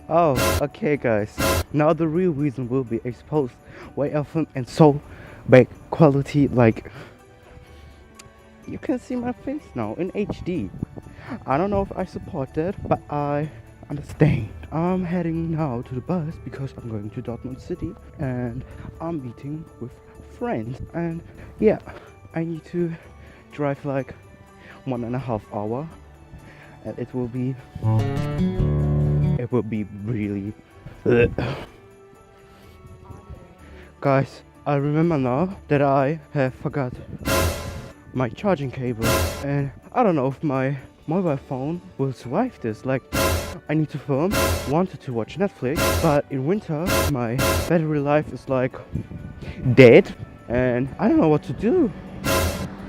Oh, okay guys. Now the real reason will be exposed why I film in so bad quality, like you can see my face now in HD. I don't know if I support that, but I understand. I'm heading now to the bus because I'm going to Dortmund City and I'm meeting with friends, and yeah, I need to drive like 1.5 hours, and it will be really guys. I remember now that I have forgot my charging cable, and I don't know if my mobile phone will survive this. Like, I need to film, wanted to watch Netflix, but in winter my battery life is like dead, and I don't know what to do.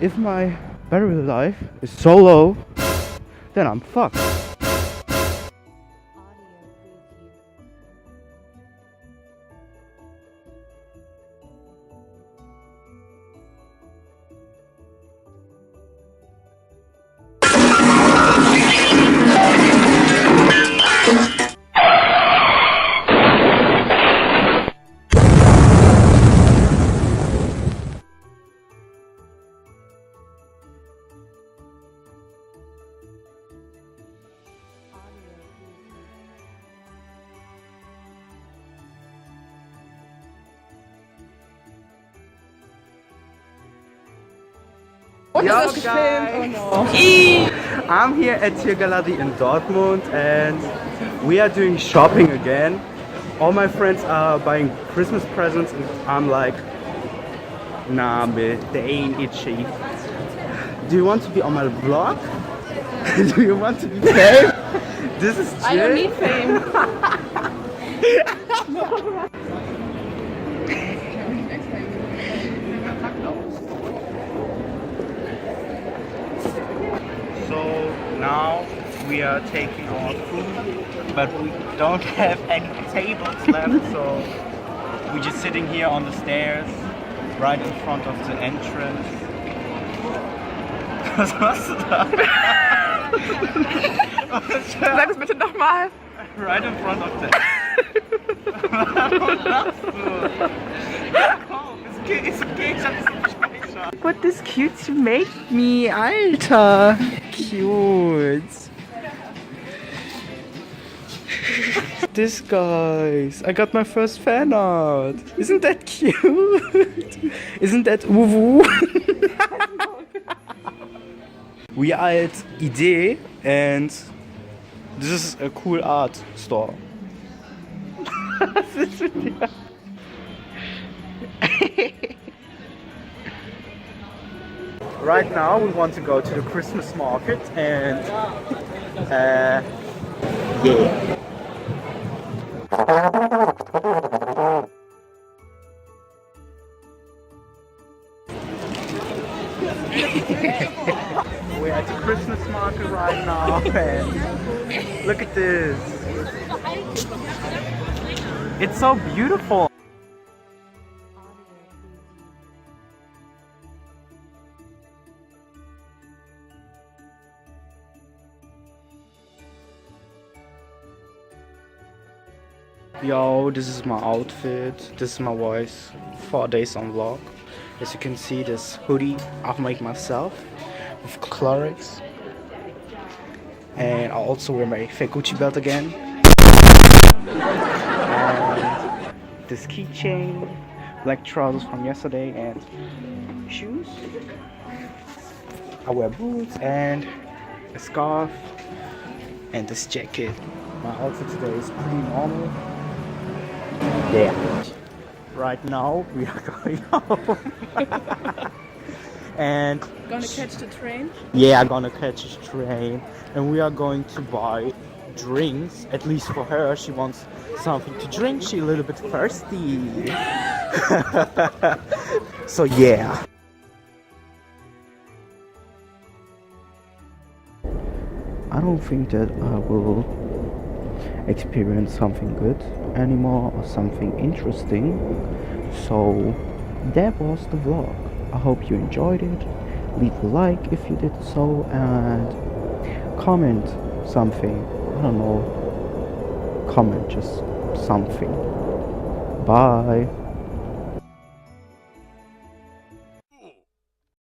If my battery life is so low, then I'm fucked. Yo guys, I'm here at Tiergalerie in Dortmund and we are doing shopping again. All my friends are buying Christmas presents and I'm like, nah, man, they ain't itchy. Do you want to be on my vlog? Do you want to be fame? This is Jill. I don't need fame. So now we are taking our food, but we don't have any tables left, so we're just sitting here on the stairs, right in front of the entrance. Was machst du da? Sag es bitte nochmal. Right in front of the... Warum lachst du? Komm, ist okay, ich hab's nicht gespeichert. What this cute to make me, Alter. Cute. This guys, I got my first fan art. Isn't that cute? Isn't that woo? We are at Idee and this is a cool art store. Was ist mit dir? Right now we want to go to the Christmas market and yeah. We're at the Christmas market right now and look at this. It's so beautiful. Yo, this is my outfit, this is my voice, 4 days on vlog. As you can see, this hoodie I've made myself with Clorox. And I also wear my fake Gucci belt again. And this keychain, black trousers from yesterday, and shoes. I wear boots and a scarf and this jacket. My outfit today is pretty normal. Yeah. Right now we are going home. And Gonna catch the train? yeah, I'm gonna catch a train and we are going to buy drinks. At least for her, she wants something to drink. She's a little bit thirsty. So yeah. I don't think that I will experience something good anymore or something interesting. So that was the vlog. I hope you enjoyed it. Leave a like if you did so and comment something. I don't know. comment just something. Bye.